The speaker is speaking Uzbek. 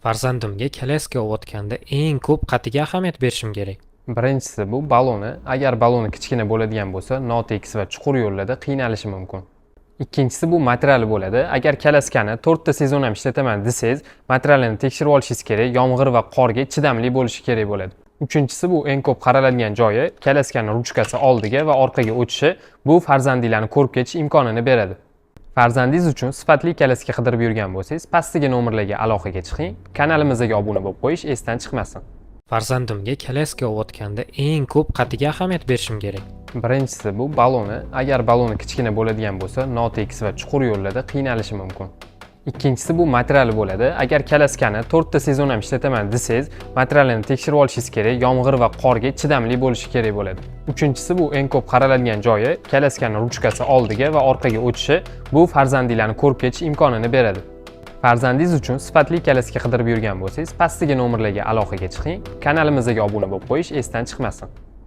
Farzandimga kolyaska o'tganda eng ko'p qatiga ahamiyat berishim kerak. Birinchisi bu baloni. Agar baloni kichkina bo'ladigan bo'lsa, notekis va chuqur yo'llarda qiynalishi mumkin. Ikkinchisi bu materiali bo'ladi. Agar kalaskani 4 ta sezon ham ishlataman desangiz, materialini tekshirib olishingiz kerak, yomg'ir va qorga chidamli bo'lishi kerak bo'ladi. Uchinchisi bu eng ko'p qaraladigan joyi, kalaskani ruchkasi oldiga va orqaga o'tishi. Bu farzandinglarni ko'rib ketish imkonini beradi. Farzandingiz uchun sifatli kalaska qidirib yurgan bo'lsangiz, pastdagi nomerlarga aloqaga chiqing. Kanalimizga obuna bo'lib qo'yish esdan chiqmasin. Farzandimga kolyaska o'tganda eng ko'p qatiga ahamiyat berishim kerak. Birinchisi bu baloni. Agar baloni kichkina bo'ladigan bo'lsa, notekis va chuqur yo'llarda qiynalishi mumkin. Ikkinchisi bu materiali bo'ladi. Agar kalaskani 4 ta sezon ham ishlataman desangiz, materialini tekshirib olishingiz kerak, yomg'ir va qorga chidamli bo'lishi kerak bo'ladi. Uchinchisi bu eng ko'p qaraladigan joyi, kalaskani ruchkasi oldiga va orqaga o'tishi. Bu farzandinglarni ko'rib ketish imkonini beradi. Farzandingiz uchun sifatli kalaska qidirib yurgan bo'lsangiz, pastdagi nomerlarga aloqaga chiqing. Kanalimizga obuna bo'lib qo'yish esdan chiqmasin.